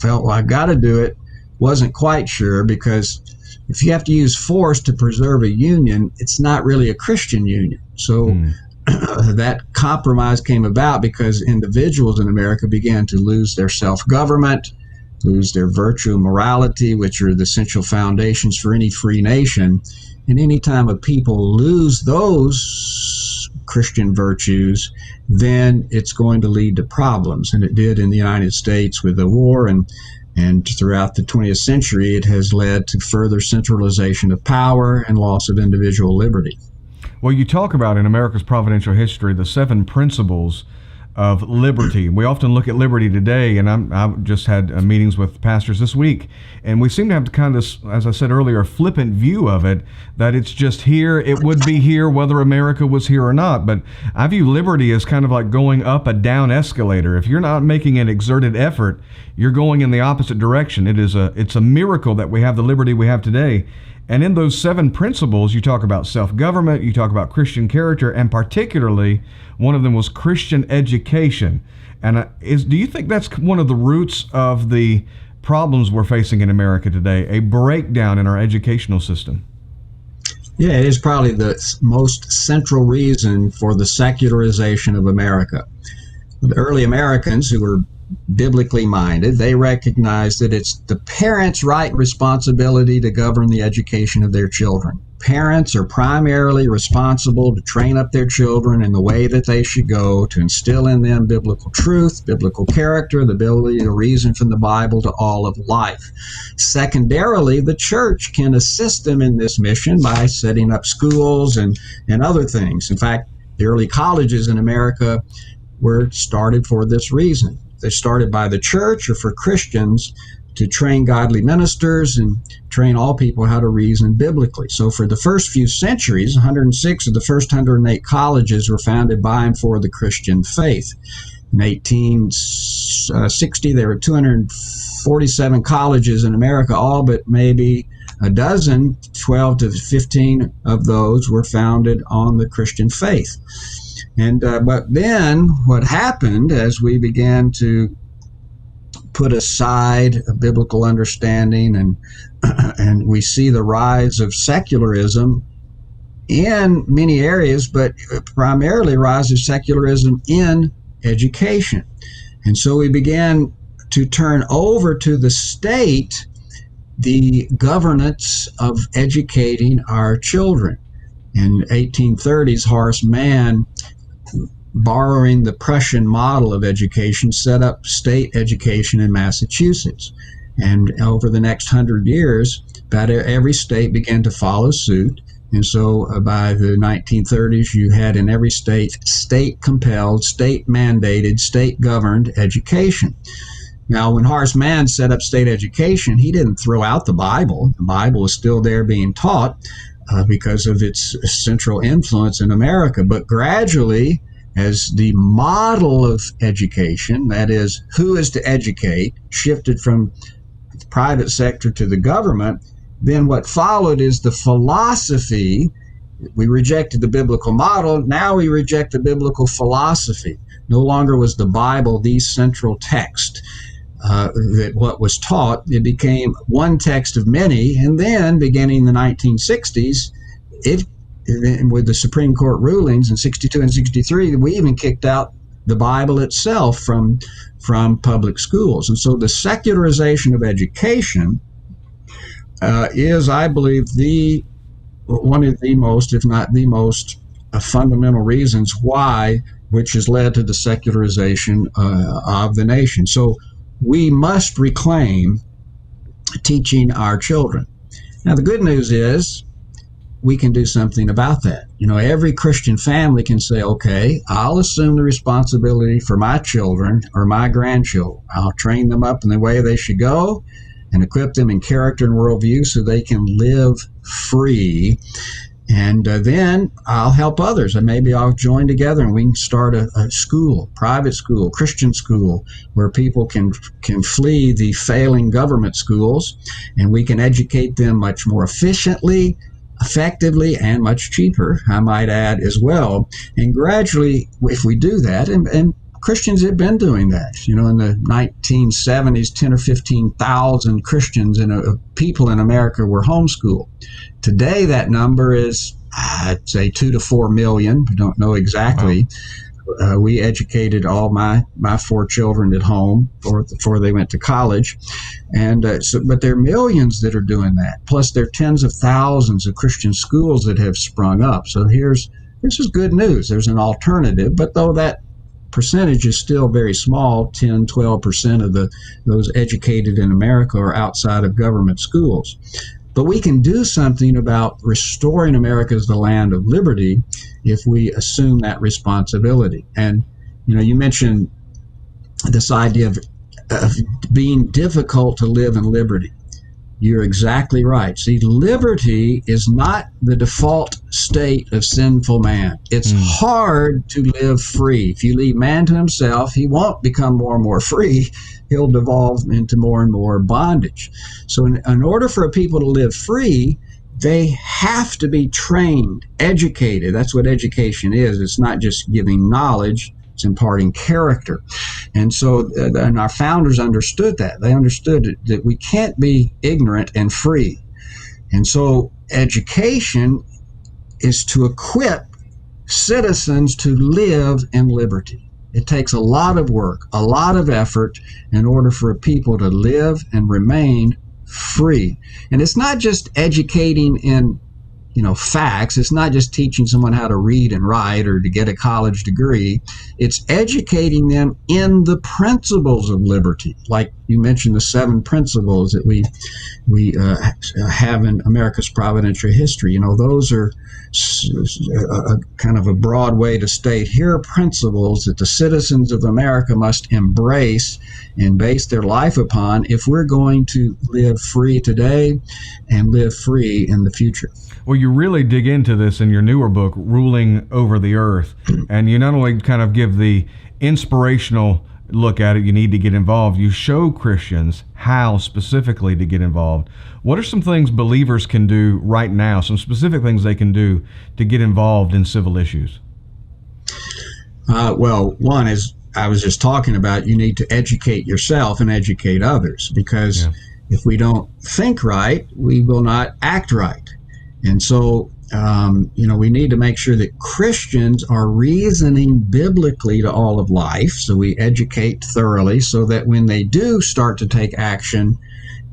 felt, well, I've got to do it. Wasn't quite sure, because if you have to use force to preserve a union, it's not really a Christian union. So that compromise came about because individuals in America began to lose their self-government, lose their virtue and morality, which are the essential foundations for any free nation. And any time a people lose those Christian virtues, then it's going to lead to problems. And it did in the United States with the war, and throughout the 20th century, it has led to further centralization of power and loss of individual liberty. Well, you talk about in America's providential history the 7 principles of liberty. We often look at liberty today, and I've just had meetings with pastors this week, and we seem to have kind of, as I said earlier, a flippant view of it, that it's just here, it would be here whether America was here or not. But I view liberty as kind of like going up a down escalator. If you're not making an exerted effort, you're going in the opposite direction. It's a miracle that we have the liberty we have today. And in those 7 principles, you talk about self-government, you talk about Christian character, and particularly one of them was Christian education. And do you think that's one of the roots of the problems we're facing in America today, a breakdown in our educational system? Yeah, it is probably the most central reason for the secularization of America. The early Americans, who were biblically minded, they recognized that it's the parents' right responsibility to govern the education of their children. Parents are primarily responsible to train up their children in the way that they should go, to instill in them biblical truth, biblical character, the ability to reason from the Bible to all of life. Secondarily, the church can assist them in this mission by setting up schools and other things. In fact, the early colleges in America were started for this reason. They started by the church or for Christians to train godly ministers and train all people how to reason biblically. So for the first few centuries, 106 of the first 108 colleges were founded by and for the Christian faith. In 1860, there were 247 colleges in America, all but maybe a dozen, 12 to 15 of those were founded on the Christian faith. And but then what happened as we began to put aside a biblical understanding and we see the rise of secularism in many areas, but primarily rise of secularism in education. And so we began to turn over to the state the governance of educating our children. In 1830s, Horace Mann, borrowing the Prussian model of education, set up state education in Massachusetts. And over the next 100 years, about every state began to follow suit. And so by the 1930s, you had in every state, state-compelled, state-mandated, state-governed education. Now, when Horace Mann set up state education, he didn't throw out the Bible. The Bible is still there being taught because of its central influence in America. But gradually, as the model of education, that is, who is to educate, shifted from the private sector to the government, then what followed is the philosophy. We rejected the biblical model. Now we reject the biblical philosophy. No longer was the Bible the central text. That what was taught, it became one text of many. And then, beginning in the 1960s, with the Supreme Court rulings in 62 and 63, we even kicked out the Bible itself from public schools. And so the secularization of education is, I believe, one of the most, if not the most, fundamental reasons why, which has led to the secularization of the nation. So we must reclaim teaching our children. Now, the good news is we can do something about that. Every Christian family can say, okay, I'll assume the responsibility for my children or my grandchildren. I'll train them up in the way they should go and equip them in character and worldview so they can live free. And then I'll help others, and maybe I'll join together and we can start a school, private school, Christian school, where people can flee the failing government schools, and we can educate them much more efficiently, effectively, and much cheaper, I might add, as well. And gradually, if we do that, and Christians have been doing that. In the 1970s, 10 or 15,000 Christians and people in America were homeschooled. Today, that number is, I'd say, 2 to 4 million. We don't know exactly. Wow. We educated all my 4 children at home before they went to college. And but there are millions that are doing that. Plus, there are tens of thousands of Christian schools that have sprung up. So this is good news. There's an alternative. But though that percentage is still very small, 10, 12% of those educated in America are outside of government schools. But we can do something about restoring America as the land of liberty if we assume that responsibility. And, you mentioned this idea of being difficult to live in liberty. You're exactly right. See, liberty is not the default state of sinful man. It's hard to live free. If you leave man to himself, he won't become more and more free. He'll devolve into more and more bondage. So in order for a people to live free, they have to be trained, educated. That's what education is. It's not just giving knowledge. It's imparting character. And so, and our founders understood that. They understood that we can't be ignorant and free. And so education is to equip citizens to live in liberty. It takes a lot of work, a lot of effort in order for a people to live and remain free. And it's not just educating in facts. It's not just teaching someone how to read and write or to get a college degree. It's educating them in the principles of liberty. Like you mentioned, the 7 principles that we have in America's providential history. Those are a kind of a broad way to state, here are principles that the citizens of America must embrace and base their life upon if we're going to live free today and live free in the future. Well, you really dig into this in your newer book, Ruling Over the Earth, and you not only kind of give the inspirational look at it, you need to get involved, you show Christians how specifically to get involved. What are some things believers can do right now, some specific things they can do to get involved in civil issues? Well, one is, I was just talking about, you need to educate yourself and educate others, because if we don't think right, we will not act right. And so, we need to make sure that Christians are reasoning biblically to all of life. So we educate thoroughly so that when they do start to take action,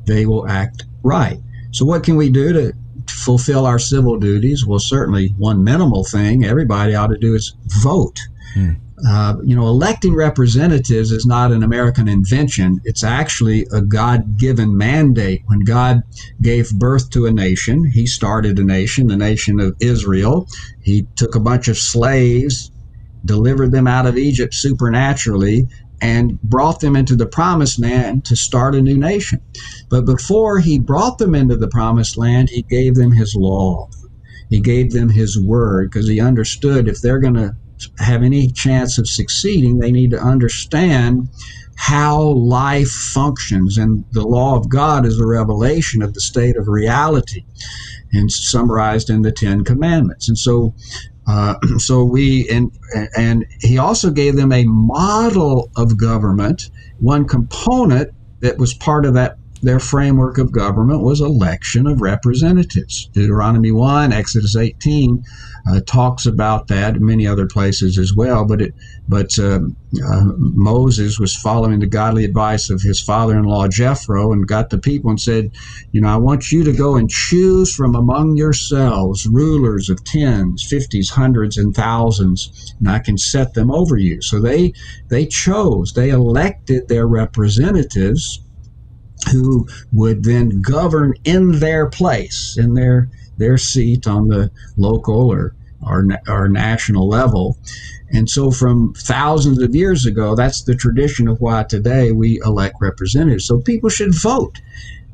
they will act right. So what can we do to fulfill our civil duties? Well, certainly one minimal thing everybody ought to do is vote. Electing representatives is not an American invention. It's actually a God-given mandate. When God gave birth to a nation, he started a nation, the nation of Israel. He took a bunch of slaves, delivered them out of Egypt supernaturally, and brought them into the promised land to start a new nation. But before he brought them into the promised land, he gave them his law. He gave them his word, because he understood if they're going to have any chance of succeeding, they need to understand how life functions. And the law of God is a revelation of the state of reality, and summarized in the Ten Commandments. And so and he also gave them a model of government. One component that was part of their framework of government was election of representatives. Deuteronomy 1, Exodus 18 talks about that, many other places as well. But Moses was following the godly advice of his father-in-law Jethro, and got the people and said, I want you to go and choose from among yourselves rulers of tens, fifties, hundreds, and thousands, and I can set them over you. So they elected their representatives, who would then govern in their place, in their seat on the local or national level. And so from thousands of years ago, that's the tradition of why today we elect representatives. So people should vote,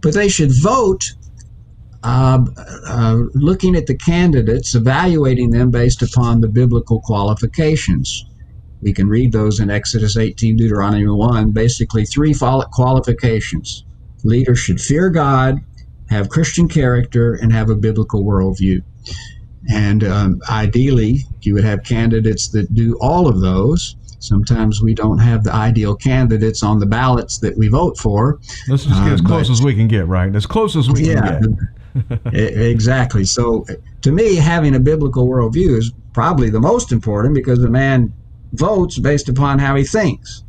but they should vote looking at the candidates, evaluating them based upon the biblical qualifications. We can read those in Exodus 18, Deuteronomy 1, basically three qualifications. Leaders should fear God, have Christian character, and have a biblical worldview. And ideally, you would have candidates that do all of those. Sometimes we don't have the ideal candidates on the ballots that we vote for. Let's just get as close as we can get, right? As close as we can get. Exactly. So to me, having a biblical worldview is probably the most important, because a man votes based upon how he thinks.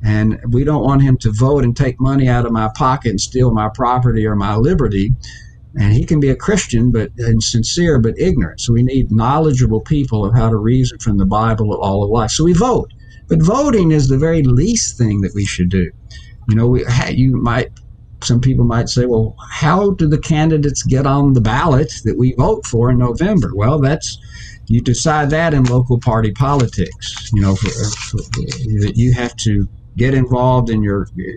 And we don't want him to vote and take money out of my pocket and steal my property or my liberty. And he can be a Christian and sincere but ignorant. So we need knowledgeable people of how to reason from the Bible of all of life. So we vote. But voting is the very least thing that we should do. Some people might say, well, how do the candidates get on the ballot that we vote for in November? Well, you decide that in local party politics. You have to get involved in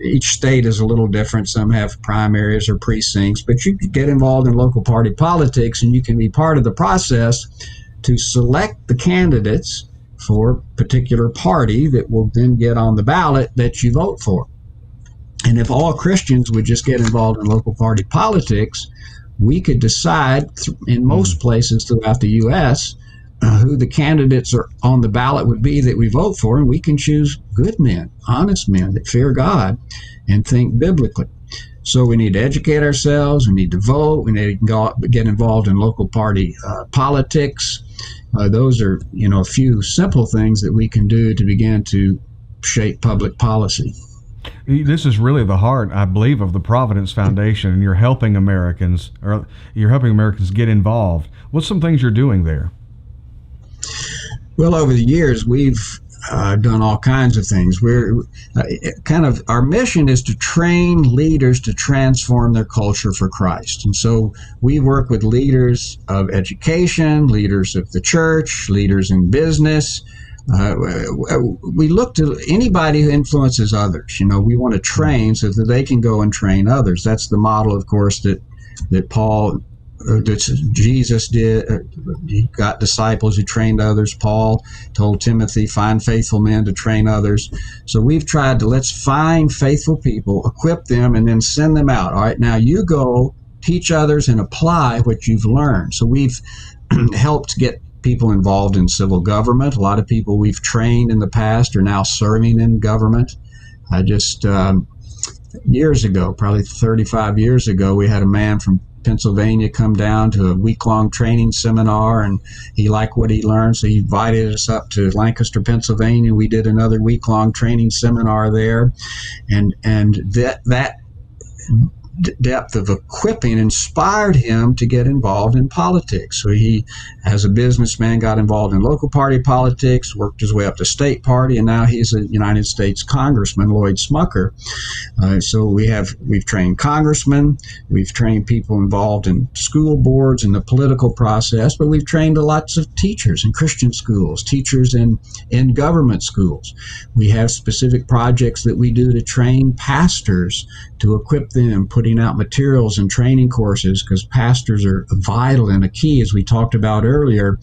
each state is a little different. Some have primaries or precincts, but you can get involved in local party politics, and you can be part of the process to select the candidates for a particular party that will then get on the ballot that you vote for. And if all Christians would just get involved in local party politics, we could decide in most places throughout the U.S. Who the candidates are on the ballot would be that we vote for, and we can choose good men, honest men that fear God and think biblically. So we need to educate ourselves, we need to vote, we need to get involved in local party politics. Those are, a few simple things that we can do to begin to shape public policy. This is really the heart, I believe, of the Providence Foundation, and you're helping Americans get involved. What's some things you're doing there? Well, over the years, we've done all kinds of things. Our mission is to train leaders to transform their culture for Christ. And so we work with leaders of education, leaders of the church, leaders in business. We look to anybody who influences others. We want to train so that they can go and train others. That's the model, of course, that Jesus did. He got disciples who trained others. Paul told Timothy, find faithful men to train others. So we've tried to, let's find faithful people, equip them, and then send them out. All right, now you go teach others and apply what you've learned. So we've helped get people involved in civil government. A lot of people we've trained in the past are now serving in government. Years ago, probably 35 years ago, we had a man from Pennsylvania come down to a week-long training seminar, and he liked what he learned, so he invited us up to Lancaster, Pennsylvania. We did another week-long training seminar there, and that depth of equipping inspired him to get involved in politics. So he, as a businessman, got involved in local party politics, worked his way up to state party, and now he's a United States Congressman, Lloyd Smucker. So we've trained congressmen, we've trained people involved in school boards and the political process, but we've trained lots of teachers in Christian schools, teachers in government schools. We have specific projects that we do to train pastors, to equip them, putting out materials and training courses, because pastors are vital and a key, as we talked about earlier,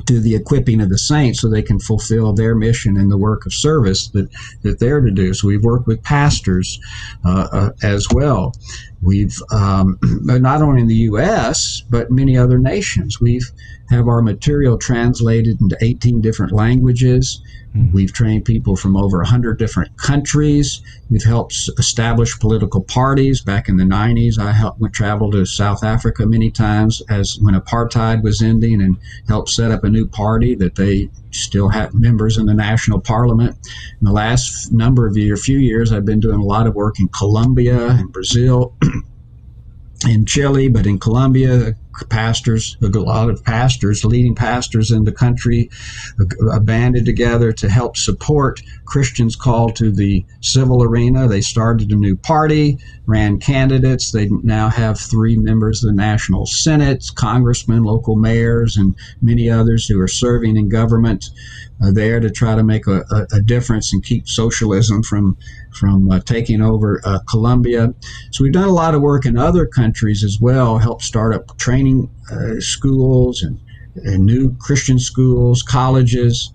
to the equipping of the saints so they can fulfill their mission in the work of service that they're to do. So we've worked with pastors as well. We've not only in the U.S., but many other nations. We've have our material translated into 18 different languages. We've trained people from over 100 different countries. We've helped establish political parties. Back in the 90s, we traveled to South Africa many times as when apartheid was ending and helped set up a new party that they still have members in the national parliament. In the last few years, I've been doing a lot of work in Colombia and Brazil, in Chile, but in Colombia, a lot of pastors, leading pastors in the country, banded together to help support Christians called to the civil arena. They started a new party, ran candidates. They now have 3 members of the National Senate, congressmen, local mayors, and many others who are serving in government there to try to make a difference and keep socialism from taking over Colombia. So we've done a lot of work in other countries as well, helped start up training schools and new Christian schools, colleges.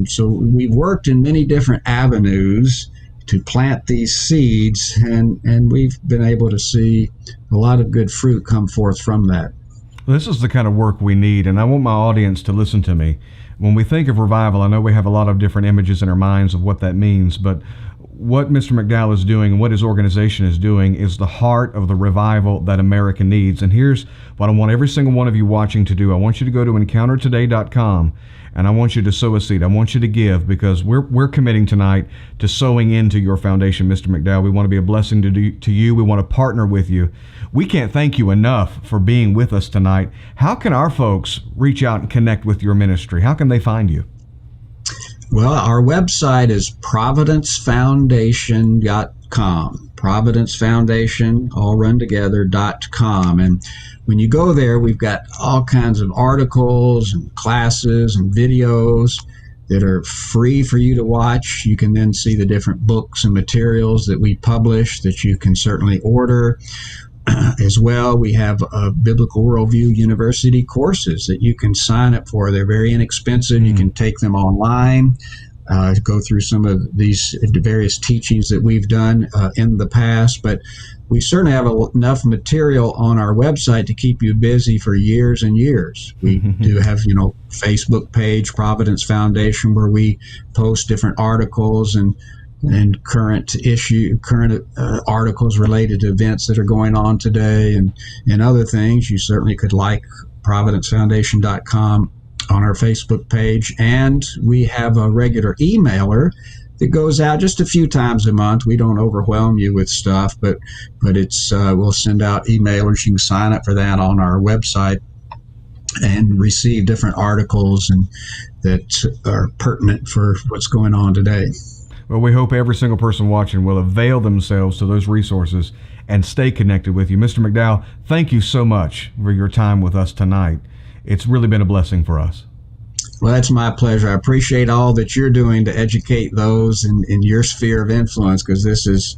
So we've worked in many different avenues to plant these seeds, and we've been able to see a lot of good fruit come forth from that. This is the kind of work we need, and I want my audience to listen to me. When we think of revival, I know we have a lot of different images in our minds of what that means, but what Mr. McDowell is doing and what his organization is doing is the heart of the revival that America needs. And here's what I want every single one of you watching to do. I want you to go to encountertoday.com, and I want you to sow a seed. I want you to give, because we're committing tonight to sowing into your foundation, Mr. McDowell. We want to be a blessing to you. We want to partner with you. We can't thank you enough for being with us tonight. How can our folks reach out and connect with your ministry? How can they find you? Well, our website is providencefoundation.com. Providence Foundation, all run together, .com. And when you go there, we've got all kinds of articles and classes and videos that are free for you to watch. You can then see the different books and materials that we publish that you can certainly order. As well, we have Biblical Worldview University courses that you can sign up for. They're very inexpensive. You can take them online, go through some of these various teachings that we've done in the past. But we certainly have enough material on our website to keep you busy for years and years. We do have, Facebook page, Providence Foundation, where we post different articles and current articles related to events that are going on today and other things. You certainly could like providencefoundation.com on our Facebook page. And we have a regular emailer that goes out just a few times a month. We don't overwhelm you with stuff, but it's we'll send out emailers. You can sign up for that on our website and receive different articles and that are pertinent for what's going on today. Well, we hope every single person watching will avail themselves to those resources and stay connected with you. Mr. McDowell, thank you so much for your time with us tonight. It's really been a blessing for us. Well, that's my pleasure. I appreciate all that you're doing to educate those in your sphere of influence, because this is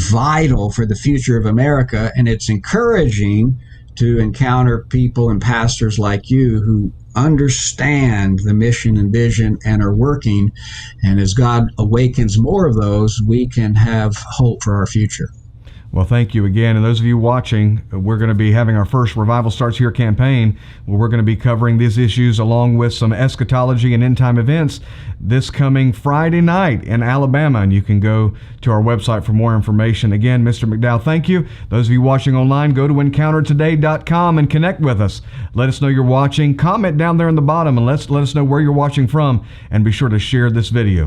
vital for the future of America, and it's encouraging to encounter people and pastors like you who understand the mission and vision and are working. And as God awakens more of those, we can have hope for our future. Well, thank you again. And those of you watching, we're going to be having our first Revival Starts Here campaign, where we're going to be covering these issues along with some eschatology and end-time events this coming Friday night in Alabama. And you can go to our website for more information. Again, Mr. McDowell, thank you. Those of you watching online, go to encountertoday.com and connect with us. Let us know you're watching. Comment down there in the bottom and let us know where you're watching from. And be sure to share this video.